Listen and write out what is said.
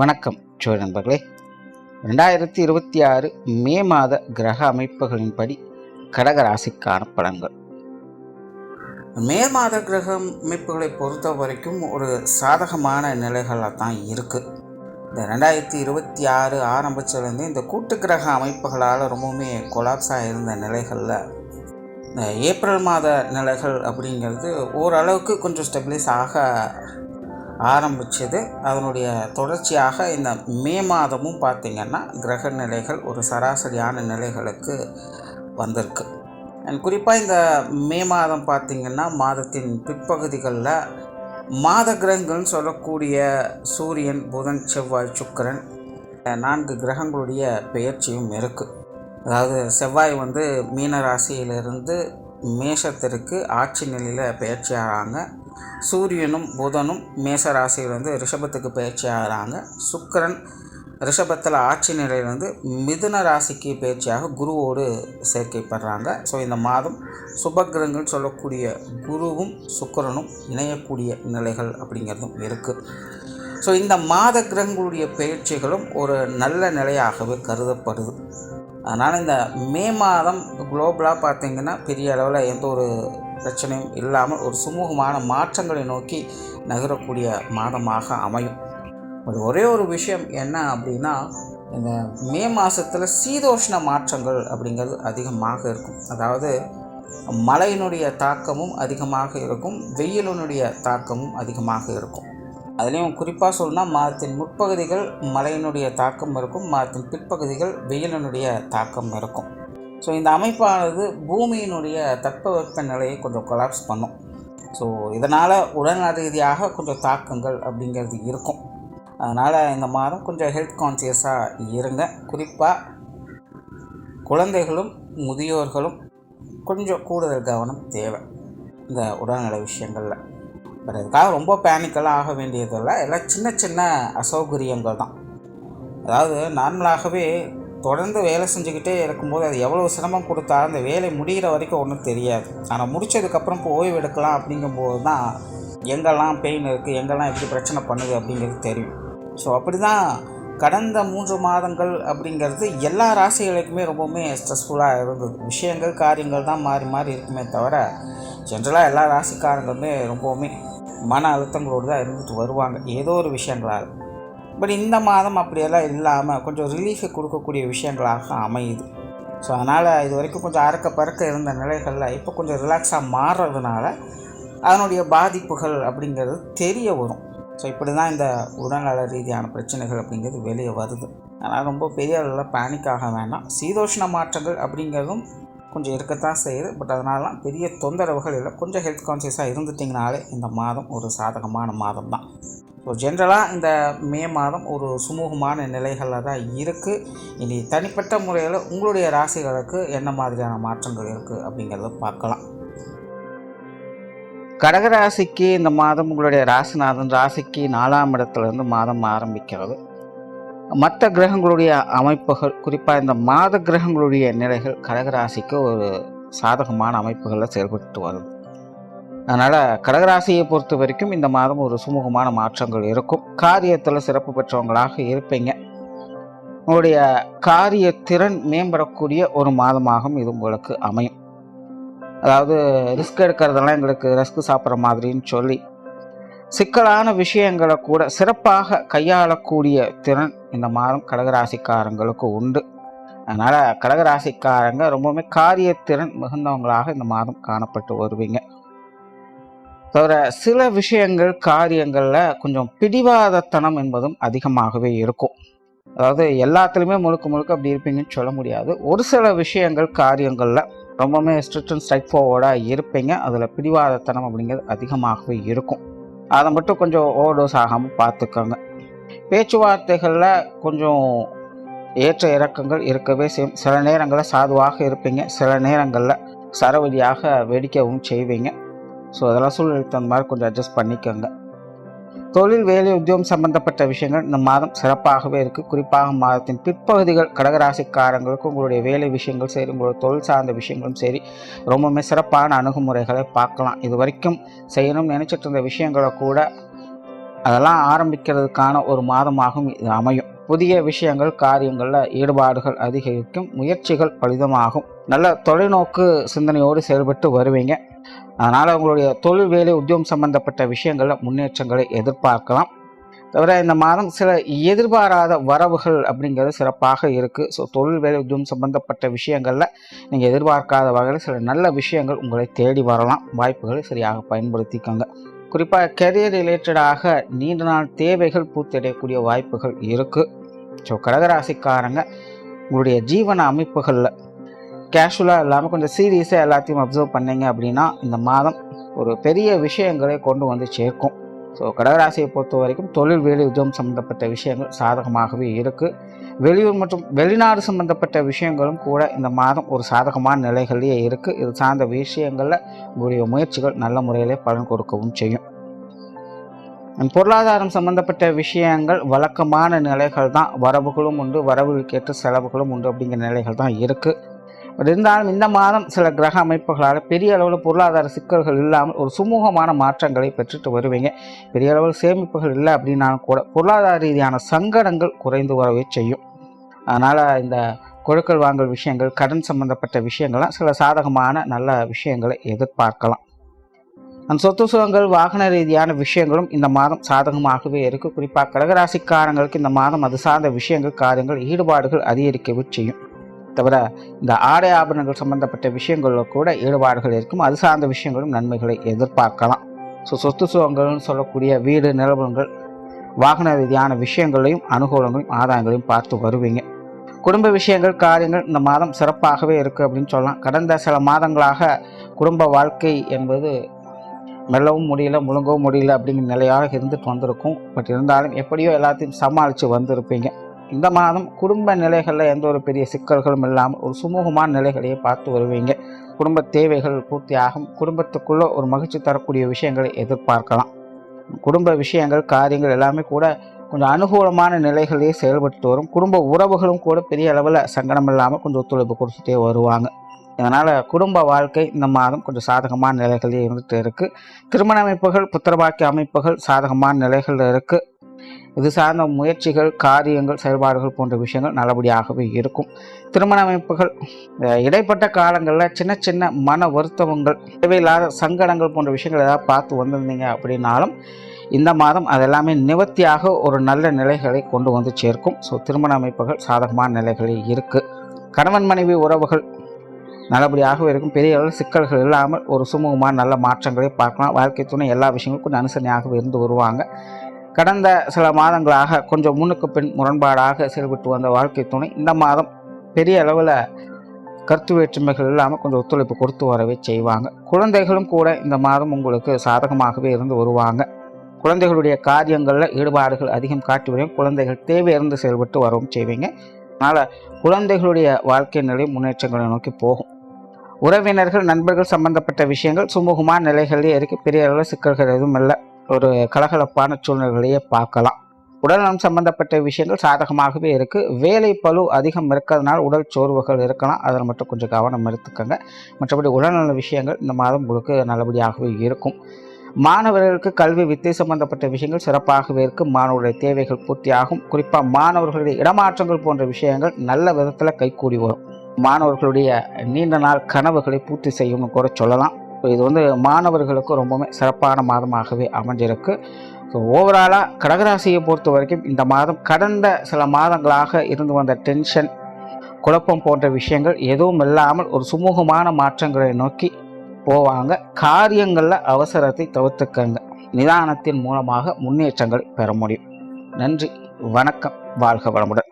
வணக்கம் ஜோதி நண்பர்களே. 2026 மே மாத கிரக அமைப்புகளின்படி கடகராசிக்கான பலன்கள். மே மாத கிரக அமைப்புகளை பொறுத்த வரைக்கும் ஒரு சாதகமான நிலைகளாக தான் இருக்குது. இந்த 2026 ஆரம்பித்ததுலேருந்து இந்த கூட்டு கிரக அமைப்புகளால் ரொம்பவுமே கொலாப்ஸாக இருந்த நிலைகளில் இந்த ஏப்ரல் மாத நிலைகள் அப்படிங்கிறது ஓரளவுக்கு கொஞ்சம் ஸ்டெபிலைஸ் ஆக ஆரம்பித்தது. அதனுடைய தொடர்ச்சியாக இந்த மே மாதமும் பார்த்திங்கன்னா கிரக நிலைகள் ஒரு சராசரியான நிலைகளுக்கு வந்திருக்கு. அண்ட் குறிப்பாக இந்த மே மாதம் பார்த்திங்கன்னா மாதத்தின் பிற்பகுதிகளில் மாத கிரகங்கள்னு சொல்லக்கூடிய சூரியன், புதன், செவ்வாய், சுக்கிரன் 4 கிரகங்களுடைய பெயர்ச்சியும் இருக்குது. அதாவது செவ்வாய் மீன ராசியிலிருந்து மேஷத்திற்கு ஆட்சி நிலையில் பயிற்சி ஆகிறாங்க. சூரியனும் புதனும் மேச ராசியிலேருந்து ரிஷபத்துக்கு பயிற்சி ஆகிறாங்க. சுக்கிரன் ரிஷபத்தில் ஆட்சி நிலையிலேருந்து மிதுன ராசிக்கு பயிற்சியாக குருவோடு சேர்க்கைப்படுறாங்க. ஸோ இந்த மாதம் சுபகிரகங்கள் சொல்லக்கூடிய குருவும் சுக்கிரனும் இணையக்கூடிய நிலைகள் அப்படிங்கிறதும் இருக்குது. ஸோ இந்த மாத கிரகங்களுடைய பயிற்சிகளும் ஒரு நல்ல நிலையாகவே கருதப்படுது. அதனால் இந்த மே மாதம் குளோபலாக பார்த்திங்கன்னா பெரிய அளவில் எந்த ஒரு பிரச்சனையும் இல்லாமல் ஒரு சுமூகமான மாற்றங்களை நோக்கி நகரக்கூடிய மாதமாக அமையும். ஒரே ஒரு விஷயம் என்ன அப்படின்னா, இந்த மே மாதத்தில் சீதோஷ்ண மாற்றங்கள் அப்படிங்கிறது அதிகமாக இருக்கும். அதாவது மழையினுடைய தாக்கமும் அதிகமாக இருக்கும், வெயிலினுடைய தாக்கமும் அதிகமாக இருக்கும். அதுலேயும் குறிப்பாக சொல்லணும்னா மாதத்தின் முற்பகுதிகள் மழையினுடைய தாக்கம் இருக்கும், மாதத்தின் பிற்பகுதிகள் வெயிலினுடைய தாக்கம் இருக்கும். ஸோ இந்த அமைப்பானது பூமியினுடைய தட்பவெப்ப நிலையை கொஞ்சம் கொலாப்ஸ் பண்ணும். ஸோ இதனால் உடல்நல ரீதியாக கொஞ்சம் தாக்கங்கள் அப்படிங்கிறது இருக்கும். அதனால் இந்த மாதம் கொஞ்சம் ஹெல்த் கான்சியஸாக இருங்க. குறிப்பாக குழந்தைகளும் முதியோர்களும் கொஞ்சம் கூடுதல் கவனம் தேவை இந்த உடல்நல விஷயங்களில். பட் அதுக்காக ரொம்ப பேனிக்கெல்லாம் ஆக வேண்டியதில்லை. எல்லாம் சின்ன சின்ன அசௌகரியங்கள் தான். அதாவது நார்மலாகவே தொடர்ந்து வேலை செஞ்சுக்கிட்டே இருக்கும்போது அது எவ்வளோ சிரமம் கொடுத்தாலும் அந்த வேலை முடிகிற வரைக்கும் ஒன்றும் தெரியாது. ஆனால் முடித்ததுக்கப்புறம் இப்போ ஓய்வு எடுக்கலாம் அப்படிங்கும்போது தான் எங்கெல்லாம் பெயின் இருக்குது, எங்கெல்லாம் எப்படி பிரச்சனை பண்ணுது அப்படிங்கிறது தெரியும். ஸோ அப்படி தான் கடந்த 3 மாதங்கள் அப்படிங்கிறது எல்லா ராசிகளுக்குமே ரொம்பவுமே ஸ்ட்ரெஸ்ஃபுல்லாக இருந்தது. விஷயங்கள் காரியங்கள் தான் மாறி மாறி இருக்குமே தவிர ஜென்ரலாக எல்லா ராசிக்காரங்களுமே ரொம்பவுமே மன அழுத்தங்களோடு தான் இருந்துட்டு வருவாங்க ஏதோ ஒரு விஷயங்களால். பட் இந்த மாதம் அப்படியெல்லாம் இல்லாமல் கொஞ்சம் ரிலீஃபை கொடுக்கக்கூடிய விஷயங்களாக அமையுது. ஸோ அதனால் இது வரைக்கும் கொஞ்சம் அறக்க பறக்க இருந்த நிலைகளில் இப்போ கொஞ்சம் ரிலாக்ஸாக மாறுறதுனால அதனுடைய பாதிப்புகள் அப்படிங்கிறது தெரிய வரும். ஸோ இப்படி தான் இந்த உடல்நல ரீதியான பிரச்சனைகள் அப்படிங்கிறது வெளியே வருது. அதனால் ரொம்ப பெரிய அளவில் பேனிக் ஆக வேண்டாம். சீதோஷ்ண மாற்றங்கள் அப்படிங்கிறதும் கொஞ்சம் இருக்கத்தான் செய்யுது. பட் அதனாலலாம் பெரிய தொந்தரவுகள் இல்லை. கொஞ்சம் ஹெல்த் கான்சியஸாக இருந்துட்டிங்கனாலே இந்த மாதம் ஒரு சாதகமான மாதம் தான். ஸோ ஜென்ரலாக இந்த மே மாதம் ஒரு சுமூகமான நிலைகளில் தான் இருக்குது. இனி தனிப்பட்ட முறையில் உங்களுடைய ராசிகளுக்கு என்ன மாதிரியான மாற்றங்கள் இருக்குது அப்படிங்கிறத பார்க்கலாம். கடகராசிக்கு இந்த மாதம் உங்களுடைய ராசிநாதன் ராசிக்கு 4ஆம் இடத்துலேருந்து மாதம் ஆரம்பிக்கிறது. மற்ற கிரகங்களுடைய அமைப்புகள் குறிப்பாக இந்த மாத கிரகங்களுடைய நிலைகள் கடகராசிக்கு ஒரு சாதகமான அமைப்புகளில் செயல்பட்டு வருது. அதனால் கடகராசியை பொறுத்த வரைக்கும் இந்த மாதம் ஒரு சுமூகமான மாற்றங்கள் இருக்கும். காரியத்தில் சிறப்பு பெற்றவங்களாக இருப்பீங்க. உங்களுடைய காரிய திறன் மேம்படக்கூடிய ஒரு மாதமாகவும் இது உங்களுக்கு அமையும். அதாவது ரிஸ்க் எடுக்கிறதெல்லாம் எங்களுக்கு ரிஸ்க் சாப்பிட்ற மாதிரின்னு சொல்லி சிக்கலான விஷயங்களை கூட சிறப்பாக கையாளக்கூடிய திறன் இந்த மாதம் கடகராசிக்காரங்களுக்கு உண்டு. அதனால் கடகராசிக்காரங்க ரொம்பவுமே காரியத்திறன் மிகுந்தவங்களாக இந்த மாதம் காணப்பட்டு வருவீங்க. தவிர சில விஷயங்கள் காரியங்களில் கொஞ்சம் பிடிவாதத்தனம் என்பதும் அதிகமாகவே இருக்கும். அதாவது எல்லாத்துலேயுமே முழுக்க அப்படி இருப்பீங்கன்னு சொல்ல முடியாது. ஒரு சில விஷயங்கள் காரியங்களில் ரொம்பவுமே ஸ்ட்ரிக்ட் அண்ட் ஸ்ட்ரைட் ஃபார்வர்டாக இருப்பீங்க. அதில் பிடிவாதத்தனம் அப்படிங்கிறது அதிகமாகவே இருக்கும். அதை மட்டும் கொஞ்சம் ஓவர்டோஸ் ஆகாமல் பார்த்துக்கோங்க. பேச்சுவார்த்தைகளில் கொஞ்சம் ஏற்ற இறக்கங்கள் இருக்கவே செய்யும். சில நேரங்களில் சாதுவாக இருப்பீங்க, சில நேரங்களில் சரவெடியாக வெடிக்கவும் செய்வீங்க. ஸோ அதெல்லாம் சூழ்நிலைக்கு தகுந்த மாதிரி கொஞ்சம் அட்ஜஸ்ட் பண்ணிக்கோங்க. தொழில், வேலை, உத்தியோகம் சம்பந்தப்பட்ட விஷயங்கள் இந்த மாதம் சிறப்பாகவே இருக்குது. குறிப்பாக மாதத்தின் பிற்பகுதிகள் கடகராசிக்காரங்களுக்கு உங்களுடைய வேலை விஷயங்கள் சரி, உங்களுடைய தொழில் சார்ந்த விஷயங்களும் சரி ரொம்பவுமே சிறப்பான அணுகுமுறைகளை பார்க்கலாம். இது வரைக்கும் செய்யணும்னு நினச்சிட்டு இருந்த விஷயங்களை கூட அதெல்லாம் ஆரம்பிக்கிறதுக்கான ஒரு மாதமாகவும் இது அமையும். புதிய விஷயங்கள் காரியங்களில் ஈடுபாடுகள் அதிகரிக்கும், முயற்சிகள் பலிதமாகும். நல்ல தொலைநோக்கு சிந்தனையோடு செயல்பட்டு வருவீங்க. அதனால் உங்களுடைய தொழில் வேலை உத்தியோகம் சம்பந்தப்பட்ட விஷயங்களில் முன்னேற்றங்களை எதிர்பார்க்கலாம். தவிர இந்த மாதம் சில எதிர்பாராத வரவுகள் அப்படிங்கிறது சிறப்பாக இருக்குது. ஸோ தொழில் வேலை உத்தியோகம் சம்பந்தப்பட்ட விஷயங்களில் நீங்கள் எதிர்பார்க்காத வகையில் சில நல்ல விஷயங்கள் உங்களை தேடி வரலாம். வாய்ப்புகளை சரியாக பயன்படுத்திக்கோங்க. குறிப்பாக கெரியர் ரிலேட்டடாக நீண்ட நாள் தேவைகள் பூர்த்தியடையக்கூடிய வாய்ப்புகள் இருக்குது. ஸோ கடகராசிக்காரங்க உங்களுடைய ஜீவன அமைப்புகளில் கேஷுவலாக இல்லாமல் கொஞ்சம் சீரியஸாக எல்லாத்தையும் அப்சர்வ் பண்ணிங்க அப்படின்னா இந்த மாதம் ஒரு பெரிய விஷயங்களை கொண்டு வந்து சேர்க்கும். ஸோ கடகராசியை பொறுத்த வரைக்கும் தொழில் வேலை உத்தியோகம் சம்மந்தப்பட்ட விஷயங்கள் சாதகமாகவே இருக்குது. வெளியூர் மற்றும் வெளிநாடு சம்மந்தப்பட்ட விஷயங்களும் கூட இந்த மாதம் ஒரு சாதகமான நிலைகளிலேயே இருக்குது. இது சார்ந்த விஷயங்களில் உங்களுடைய முயற்சிகள் நல்ல முறையிலே பலன் கொடுக்கவும் செய்யும். பொருளாதாரம் சம்பந்தப்பட்ட விஷயங்கள் வழக்கமான நிலைகள் தான். வரவுகளும் உண்டு, வரவுகளுக்கேற்ற செலவுகளும் உண்டு அப்படிங்கிற நிலைகள் தான் இருக்குது. இருந்தாலும் இந்த மாதம் சில கிரக அமைப்புகளால் பெரிய அளவில் பொருளாதார சிக்கல்கள் இல்லாமல் ஒரு சுமூகமான மாற்றங்களை பெற்றுட்டு வருவீங்க. பெரிய அளவில் சேமிப்புகள் இல்லை அப்படின்னாலும் கூட பொருளாதார ரீதியான சங்கடங்கள் குறைந்து வரவே செய்யும். அதனால் இந்த கொடுக்கல் வாங்கல் விஷயங்கள், கடன் சம்பந்தப்பட்ட விஷயங்கள்லாம் சில சாதகமான நல்ல விஷயங்களை எதிர்பார்க்கலாம். அந்த சொத்து சுகங்கள், வாகன ரீதியான விஷயங்களும் இந்த மாதம் சாதகமாகவே இருக்குது. குறிப்பாக கடகராசிக்காரங்களுக்கு இந்த மாதம் அது சார்ந்த விஷயங்கள், காரியங்கள், ஈடுபாடுகள் அதிகரிக்கவே செய்யும். தவிர இந்த ஆடை ஆபரணங்கள் சம்பந்தப்பட்ட விஷயங்களில் கூட ஈடுபாடுகள் இருக்கும். அது சார்ந்த விஷயங்களும் நன்மைகளை எதிர்பார்க்கலாம். ஸோ சொத்து சுகங்கள்னு சொல்லக்கூடிய வீடு, நிலவரங்கள், வாகன ரீதியான விஷயங்களையும் அனுகூலங்களையும் ஆதாயங்களையும் பார்த்து வருவீங்க. குடும்ப விஷயங்கள், காரியங்கள் இந்த மாதம் சிறப்பாகவே இருக்குது அப்படின்னு சொல்லலாம். கடந்த சில மாதங்களாக குடும்ப வாழ்க்கை என்பது மெல்லவும் முடியல, முழுங்கவும் முடியல அப்படிங்கிற நிலையாக இருந்துட்டு வந்திருக்கும். பட் இருந்தாலும் எப்படியோ எல்லாத்தையும் சமாளித்து வந்திருப்பீங்க. இந்த மாதம் குடும்ப நிலைகளில் எந்த ஒரு பெரிய சிக்கல்களும் இல்லாமல் ஒரு சுமூகமான நிலைகளையே பார்த்து வருவீங்க. குடும்ப தேவைகள் பூர்த்தியாகும். குடும்பத்துக்குள்ளே ஒரு மகிழ்ச்சி தரக்கூடிய விஷயங்களை எதிர்பார்க்கலாம். குடும்ப விஷயங்கள், காரியங்கள் எல்லாமே கூட கொஞ்சம் அனுகூலமான நிலைகளிலேயே செயல்பட்டு வரும். குடும்ப உறவுகளும் கூட பெரிய அளவில் சங்கடம் இல்லாமல் கொஞ்சம் ஒத்துழைப்பு கொடுத்துட்டே வருவாங்க. இதனால் குடும்ப வாழ்க்கை இந்த மாதம் கொஞ்சம் சாதகமான நிலைகளே இருந்துகிட்டு இருக்குது. திருமண அமைப்புகள், புத்திரபாக்கிய அமைப்புகள் சாதகமான நிலைகளில் இருக்குது. இது சார்ந்த முயற்சிகள், காரியங்கள், செயல்பாடுகள் போன்ற விஷயங்கள் நல்லபடியாகவே இருக்கும். திருமண அமைப்புகள் இடைப்பட்ட காலங்களில் சின்ன சின்ன மன வருத்தங்கள், தேவையில்லாத சங்கடங்கள் போன்ற விஷயங்கள் ஏதாவது பார்த்து வந்திருந்தீங்க அப்படின்னாலும் இந்த மாதம் அதெல்லாமே நிவர்த்தியாக ஒரு நல்ல நிலைகளை கொண்டு வந்து சேர்க்கும். ஸோ திருமண அமைப்புகள் சாதகமான நிலைகளில் இருக்குது. கணவன் மனைவி உறவுகள் நல்லபடியாகவே இருக்கும். பெரிய அளவில் சிக்கல்கள் இல்லாமல் ஒரு சுமூகமான நல்ல மாற்றங்களை பார்க்கலாம். வாழ்க்கை துணை எல்லா விஷயங்களும் கொஞ்சம் அனுசரணையாகவே இருந்து வருவாங்க. கடந்த சில மாதங்களாக கொஞ்சம் முன்னுக்கு பின் முரண்பாடாக செயல்பட்டு வந்த வாழ்க்கை துணை இந்த மாதம் பெரிய அளவில் கருத்து வேற்றுமைகள் இல்லாமல் கொஞ்சம் ஒத்துழைப்பு கொடுத்து வரவே செய்வாங்க. குழந்தைகளும் கூட இந்த மாதம் உங்களுக்கு சாதகமாகவே இருந்து வருவாங்க. குழந்தைகளுடைய காரியங்களில் ஈடுபாடுகள் அதிகம் காட்டி வரையும் குழந்தைகள் தேவையிருந்து செயல்பட்டு வரவும் செய்வீங்க. அதனால் குழந்தைகளுடைய வாழ்க்கை நிலை முன்னேற்றங்களை நோக்கி போகும். உறவினர்கள், நண்பர்கள் சம்பந்தப்பட்ட விஷயங்கள் சுமூகமான நிலைகளிலே இருக்குது. பெரிய அளவில் சிக்கல்கள் எதுவும் இல்லை. ஒரு கலகலப்பான சூழ்நிலைகளையே பார்க்கலாம். உடல்நலம் சம்பந்தப்பட்ட விஷயங்கள் சாதகமாகவே இருக்குது. வேலை பளு அதிகம் இருக்கிறதுனால உடல் சோர்வுகள் இருக்கலாம். அதில் மட்டும் கொஞ்சம் கவனம் எடுத்துக்கோங்க. மற்றபடி உடல்நல விஷயங்கள் இந்த மாதம் உங்களுக்கு நல்லபடியாகவே இருக்கும். மாணவர்களுக்கு கல்வி, வித்தை சம்பந்தப்பட்ட விஷயங்கள் சிறப்பாகவே இருக்குது. மாணவர்களுடைய தேவைகள் பூர்த்தியாகும். குறிப்பாக மாணவர்களுடைய இடமாற்றங்கள் போன்ற விஷயங்கள் நல்ல விதத்தில் கைகூடி வரும். மாணவர்களுடைய நீண்ட நாள் கனவுகளை பூர்த்தி செய்யும்னு கூட சொல்லலாம். இது மாணவர்களுக்கு ரொம்பவுமே சிறப்பான மாதமாகவே அமைஞ்சிருக்கு. ஸோ ஓவராலாக கடகராசியை பொறுத்த வரைக்கும் இந்த மாதம் கடந்த சில மாதங்களாக இருந்து வந்த டென்ஷன், குழப்பம் போன்ற விஷயங்கள் எதுவும் இல்லாமல் ஒரு சுமூகமான மாற்றங்களை நோக்கி போவாங்க. காரியங்களில் அவசரத்தை தவிர்த்துக்கங்க. நிதானத்தின் மூலமாக முன்னேற்றங்கள் பெற முடியும். நன்றி, வணக்கம், வாழ்க வளமுடன்.